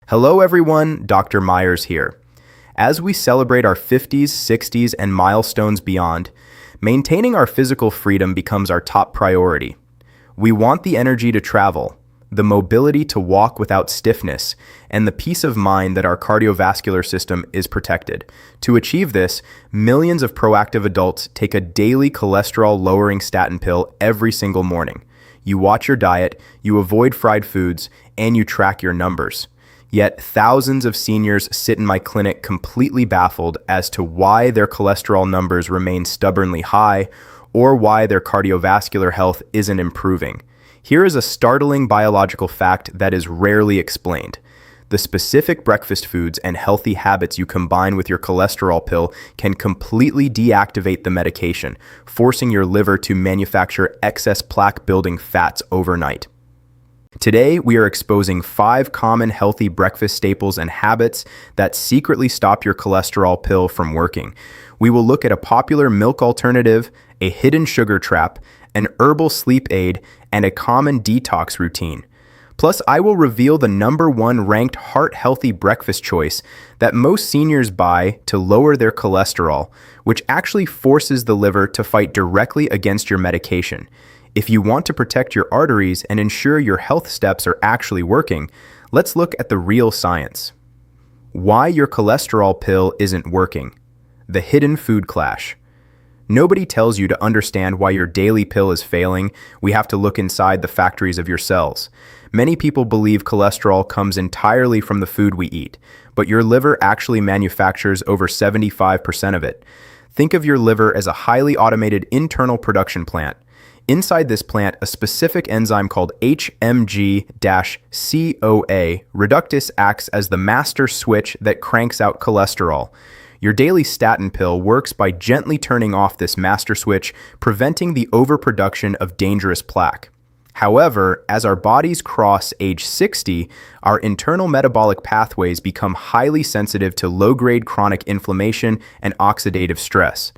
Hello everyone, Dr. Meyers here. As we celebrate our 50s, 60s, and milestones beyond, maintaining our physical freedom becomes our top priority. We want the energy to travel, the mobility to walk without stiffness, and the peace of mind that our cardiovascular system is protected. To achieve this, millions of proactive adults take a daily cholesterol-lowering statin pill every single morning. You watch your diet, you avoid fried foods, and you track your numbers. Yet thousands of seniors sit in my clinic completely baffled as to why their cholesterol numbers remain stubbornly high or why their cardiovascular health isn't improving. Here is a startling biological fact that is rarely explained. The specific breakfast foods and healthy habits you combine with your cholesterol pill can completely deactivate the medication, forcing your liver to manufacture excess plaque-building fats overnight. Today, we are exposing 5 common healthy breakfast staples and habits that secretly stop your cholesterol pill from working. We will look at a popular milk alternative, a hidden sugar trap, an herbal sleep aid, and a common detox routine. Plus, I will reveal the #1 ranked heart-healthy breakfast choice that most seniors buy to lower their cholesterol, which actually forces the liver to fight directly against your medication. If you want to protect your arteries and ensure your health steps are actually working, let's look at the real science. Why your cholesterol pill isn't working. The hidden food clash. Nobody tells you to understand why your daily pill is failing. We have to look inside the factories of your cells. Many people believe cholesterol comes entirely from the food we eat, but your liver actually manufactures over 75% of it. Think of your liver as a highly automated internal production plant. Inside this plant, a specific enzyme called HMG-CoA reductase acts as the master switch that cranks out cholesterol. Your daily statin pill works by gently turning off this master switch, preventing the overproduction of dangerous plaque. However, as our bodies cross age 60, our internal metabolic pathways become highly sensitive to low-grade chronic inflammation and oxidative stress.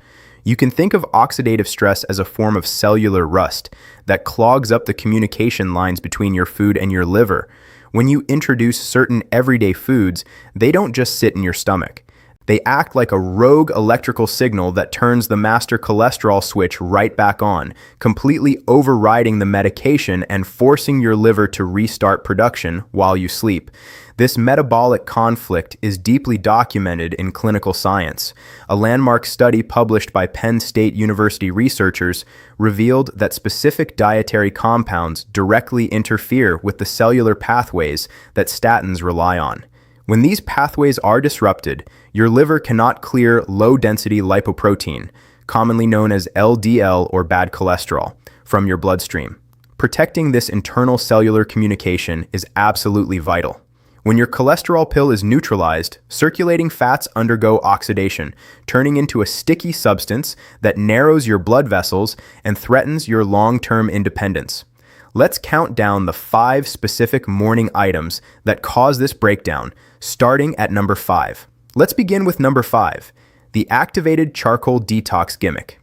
You can think of oxidative stress as a form of cellular rust that clogs up the communication lines between your food and your liver. When you introduce certain everyday foods, they don't just sit in your stomach. They act like a rogue electrical signal that turns the master cholesterol switch right back on, completely overriding the medication and forcing your liver to restart production while you sleep. This metabolic conflict is deeply documented in clinical science. A landmark study published by Penn State University researchers revealed that specific dietary compounds directly interfere with the cellular pathways that statins rely on. When these pathways are disrupted, your liver cannot clear low-density lipoprotein, commonly known as LDL or bad cholesterol, from your bloodstream. Protecting this internal cellular communication is absolutely vital. When your cholesterol pill is neutralized, circulating fats undergo oxidation, turning into a sticky substance that narrows your blood vessels and threatens your long-term independence. Let's count down the 5 specific morning items that cause this breakdown, starting at number 5. Let's begin with number 5, the activated charcoal detox gimmick.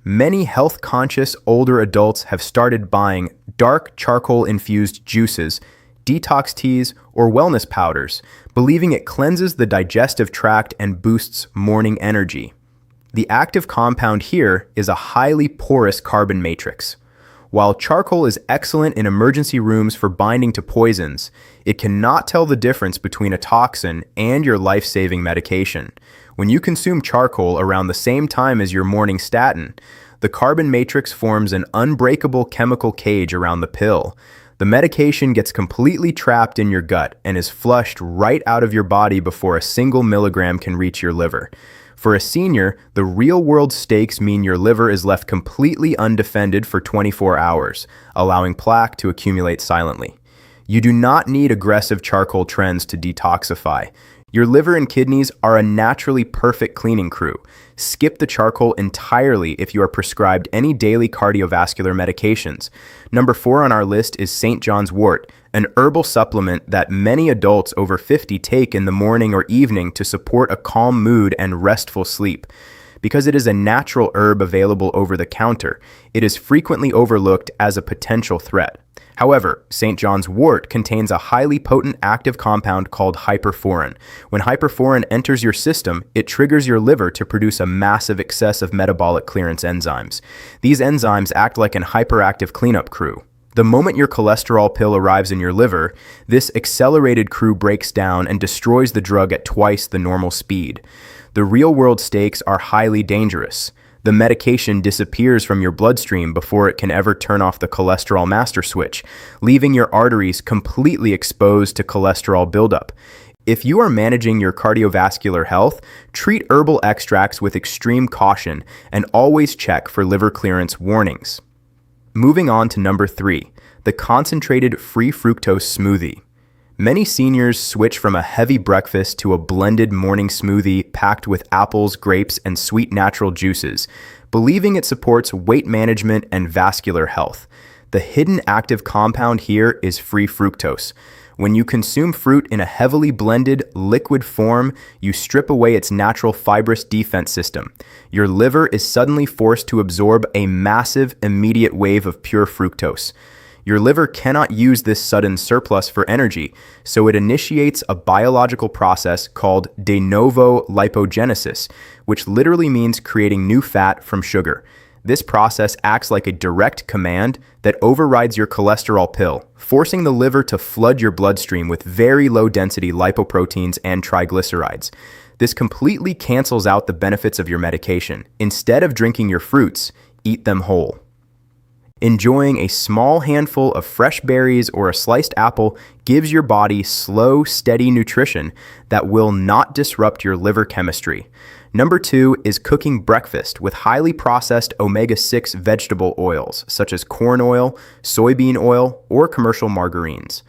Many health-conscious older adults have started buying dark charcoal-infused juices, detox teas, or wellness powders, believing it cleanses the digestive tract and boosts morning energy. The active compound here is a highly porous carbon matrix. While charcoal is excellent in emergency rooms for binding to poisons, it cannot tell the difference between a toxin and your life-saving medication. When you consume charcoal around the same time as your morning statin, the carbon matrix forms an unbreakable chemical cage around the pill. The medication gets completely trapped in your gut and is flushed right out of your body before a single milligram can reach your liver. For a senior, the real-world stakes mean your liver is left completely undefended for 24 hours, allowing plaque to accumulate silently. You do not need aggressive charcoal trends to detoxify. Your liver and kidneys are a naturally perfect cleaning crew. Skip the charcoal entirely if you are prescribed any daily cardiovascular medications. Number 4 on our list is St. John's Wort, an herbal supplement that many adults over 50 take in the morning or evening to support a calm mood and restful sleep. Because it is a natural herb available over the counter, it is frequently overlooked as a potential threat. However, St. John's wort contains a highly potent active compound called hyperforin. When hyperforin enters your system, it triggers your liver to produce a massive excess of metabolic clearance enzymes. These enzymes act like an hyperactive cleanup crew. The moment your cholesterol pill arrives in your liver, this accelerated crew breaks down and destroys the drug at twice the normal speed. The real-world stakes are highly dangerous. The medication disappears from your bloodstream before it can ever turn off the cholesterol master switch, leaving your arteries completely exposed to cholesterol buildup. If you are managing your cardiovascular health, treat herbal extracts with extreme caution and always check for liver clearance warnings. Moving on to number 3, the concentrated free fructose smoothie. Many seniors switch from a heavy breakfast to a blended morning smoothie packed with apples, grapes, and sweet natural juices, believing it supports weight management and vascular health. The hidden active compound here is free fructose. When you consume fruit in a heavily blended, liquid form, you strip away its natural fibrous defense system. Your liver is suddenly forced to absorb a massive, immediate wave of pure fructose. Your liver cannot use this sudden surplus for energy, so it initiates a biological process called de novo lipogenesis, which literally means creating new fat from sugar. This process acts like a direct command that overrides your cholesterol pill, forcing the liver to flood your bloodstream with very low-density lipoproteins and triglycerides. This completely cancels out the benefits of your medication. Instead of drinking your fruits, eat them whole. Enjoying a small handful of fresh berries or a sliced apple gives your body slow, steady nutrition that will not disrupt your liver chemistry. Number 2 is cooking breakfast with highly processed omega-6 vegetable oils, such as corn oil, soybean oil, or commercial margarines.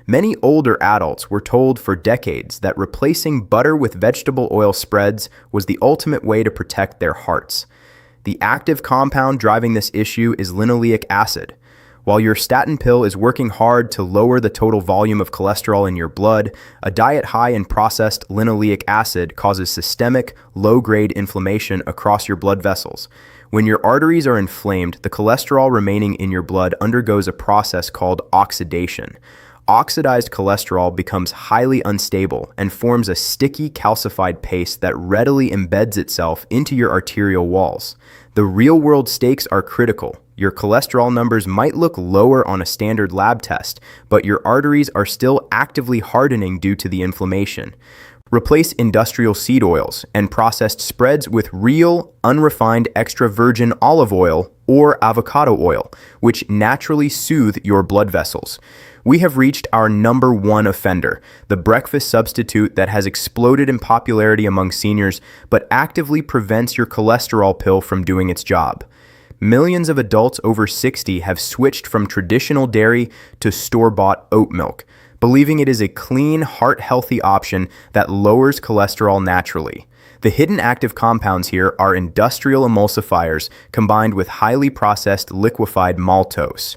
Many older adults were told for decades that replacing butter with vegetable oil spreads was the ultimate way to protect their hearts. The active compound driving this issue is linoleic acid. While your statin pill is working hard to lower the total volume of cholesterol in your blood, a diet high in processed linoleic acid causes systemic, low-grade inflammation across your blood vessels. When your arteries are inflamed, the cholesterol remaining in your blood undergoes a process called oxidation. Oxidized cholesterol becomes highly unstable and forms a sticky calcified paste that readily embeds itself into your arterial walls. The real-world stakes are critical. Your cholesterol numbers might look lower on a standard lab test, but your arteries are still actively hardening due to the inflammation. Replace industrial seed oils and processed spreads with real, unrefined extra virgin olive oil or avocado oil, which naturally soothe your blood vessels. We have reached our number 1 offender, the breakfast substitute that has exploded in popularity among seniors but actively prevents your cholesterol pill from doing its job. Millions of adults over 60 have switched from traditional dairy to store-bought oat milk, believing it is a clean, heart-healthy option that lowers cholesterol naturally. The hidden active compounds here are industrial emulsifiers combined with highly processed liquefied maltose.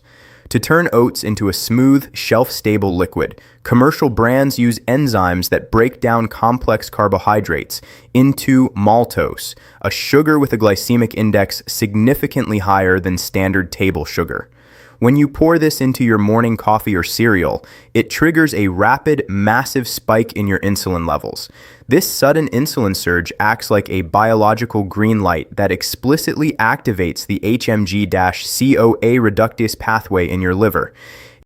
To turn oats into a smooth, shelf-stable liquid, commercial brands use enzymes that break down complex carbohydrates into maltose, a sugar with a glycemic index significantly higher than standard table sugar. When you pour this into your morning coffee or cereal, it triggers a rapid, massive spike in your insulin levels. This sudden insulin surge acts like a biological green light that explicitly activates the HMG-CoA reductase pathway in your liver.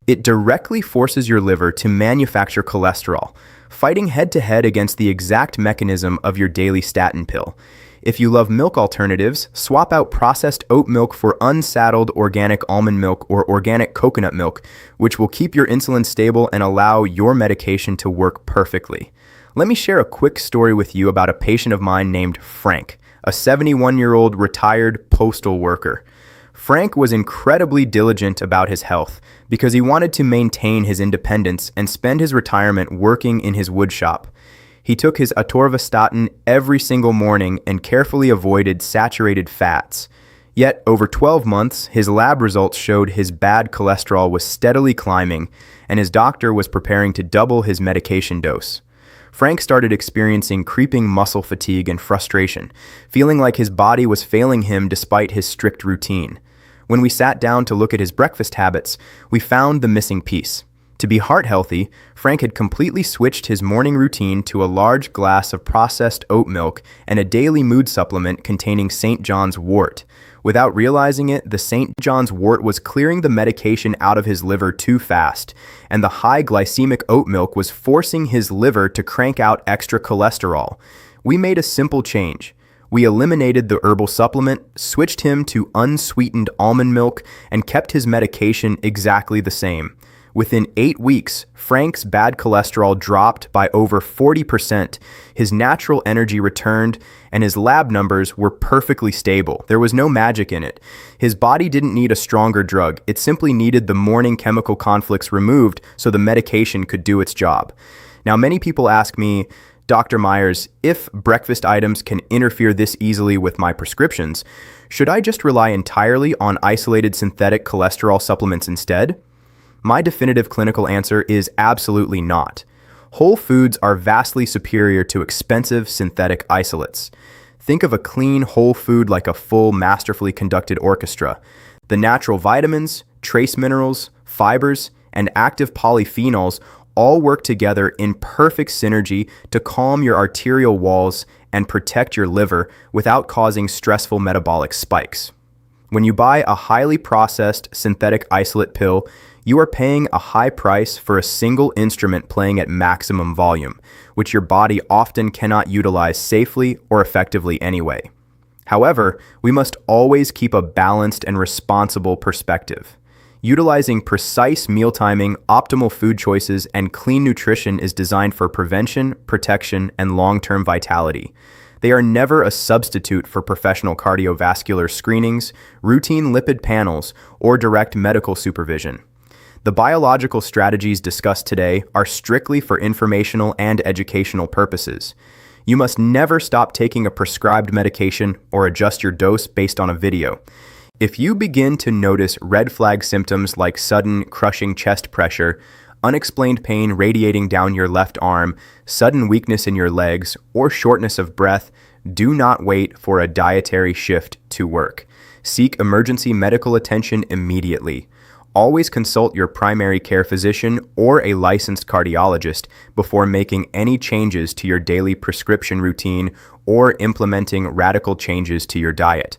It directly forces your liver to manufacture cholesterol, fighting head-to-head against the exact mechanism of your daily statin pill. If you love milk alternatives, swap out processed oat milk for unsaddled organic almond milk or organic coconut milk, which will keep your insulin stable and allow your medication to work perfectly. Let me share a quick story with you about a patient of mine named Frank, a 71-year-old retired postal worker. Frank was incredibly diligent about his health because he wanted to maintain his independence and spend his retirement working in his wood shop. He took his Atorvastatin every single morning and carefully avoided saturated fats. Yet, over 12 months, his lab results showed his bad cholesterol was steadily climbing, and his doctor was preparing to double his medication dose. Frank started experiencing creeping muscle fatigue and frustration, feeling like his body was failing him despite his strict routine. When we sat down to look at his breakfast habits, we found the missing piece. To be heart healthy, Frank had completely switched his morning routine to a large glass of processed oat milk and a daily mood supplement containing St. John's Wort. Without realizing it, the St. John's Wort was clearing the medication out of his liver too fast, and the high glycemic oat milk was forcing his liver to crank out extra cholesterol. We made a simple change. We eliminated the herbal supplement, switched him to unsweetened almond milk, and kept his medication exactly the same. Within 8 weeks, Frank's bad cholesterol dropped by over 40%, his natural energy returned, and his lab numbers were perfectly stable. There was no magic in it. His body didn't need a stronger drug. It simply needed the morning chemical conflicts removed so the medication could do its job. Now, many people ask me, Dr. Meyers, if breakfast items can interfere this easily with my prescriptions, should I just rely entirely on isolated synthetic cholesterol supplements instead? My definitive clinical answer is absolutely not. Whole foods are vastly superior to expensive synthetic isolates. Think of a clean whole food like a full, masterfully conducted orchestra. The natural vitamins, trace minerals, fibers, and active polyphenols all work together in perfect synergy to calm your arterial walls and protect your liver without causing stressful metabolic spikes. When you buy a highly processed synthetic isolate pill, you are paying a high price for a single instrument playing at maximum volume, which your body often cannot utilize safely or effectively anyway. However, we must always keep a balanced and responsible perspective. Utilizing precise meal timing, optimal food choices, and clean nutrition is designed for prevention, protection, and long-term vitality. They are never a substitute for professional cardiovascular screenings, routine lipid panels, or direct medical supervision. The biological strategies discussed today are strictly for informational and educational purposes. You must never stop taking a prescribed medication or adjust your dose based on a video. If you begin to notice red flag symptoms like sudden, crushing chest pressure, unexplained pain radiating down your left arm, sudden weakness in your legs, or shortness of breath, do not wait for a dietary shift to work. Seek emergency medical attention immediately. Always consult your primary care physician or a licensed cardiologist before making any changes to your daily prescription routine or implementing radical changes to your diet.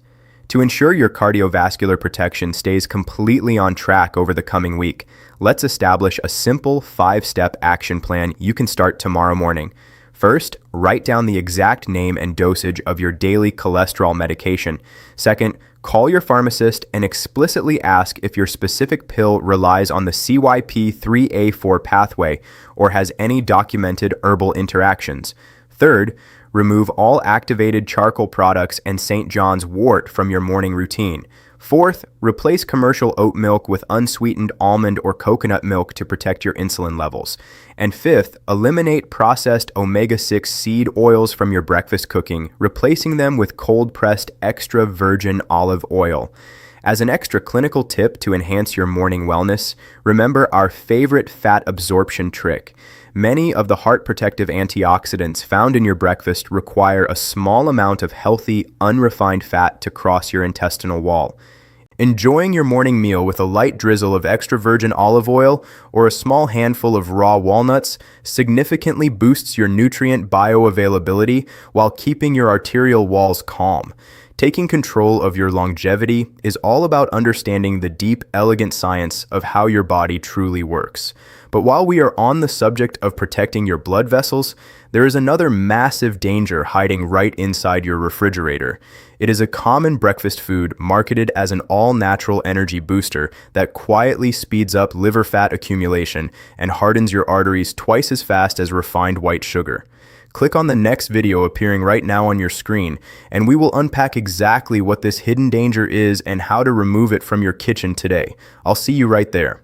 To ensure your cardiovascular protection stays completely on track over the coming week, let's establish a simple 5-step action plan you can start tomorrow morning. First, write down the exact name and dosage of your daily cholesterol medication. Second, call your pharmacist and explicitly ask if your specific pill relies on the CYP3A4 pathway or has any documented herbal interactions. Third, remove all activated charcoal products and St. John's Wort from your morning routine. Fourth, replace commercial oat milk with unsweetened almond or coconut milk to protect your insulin levels. And fifth, eliminate processed omega-6 seed oils from your breakfast cooking, replacing them with cold-pressed extra virgin olive oil. As an extra clinical tip to enhance your morning wellness, remember our favorite fat absorption trick. Many of the heart protective antioxidants found in your breakfast require a small amount of healthy, unrefined fat to cross your intestinal wall. Enjoying your morning meal with a light drizzle of extra virgin olive oil or a small handful of raw walnuts significantly boosts your nutrient bioavailability while keeping your arterial walls calm. Taking control of your longevity is all about understanding the deep, elegant science of how your body truly works. But while we are on the subject of protecting your blood vessels, there is another massive danger hiding right inside your refrigerator. It is a common breakfast food marketed as an all-natural energy booster that quietly speeds up liver fat accumulation and hardens your arteries twice as fast as refined white sugar. Click on the next video appearing right now on your screen, and we will unpack exactly what this hidden danger is and how to remove it from your kitchen today. I'll see you right there.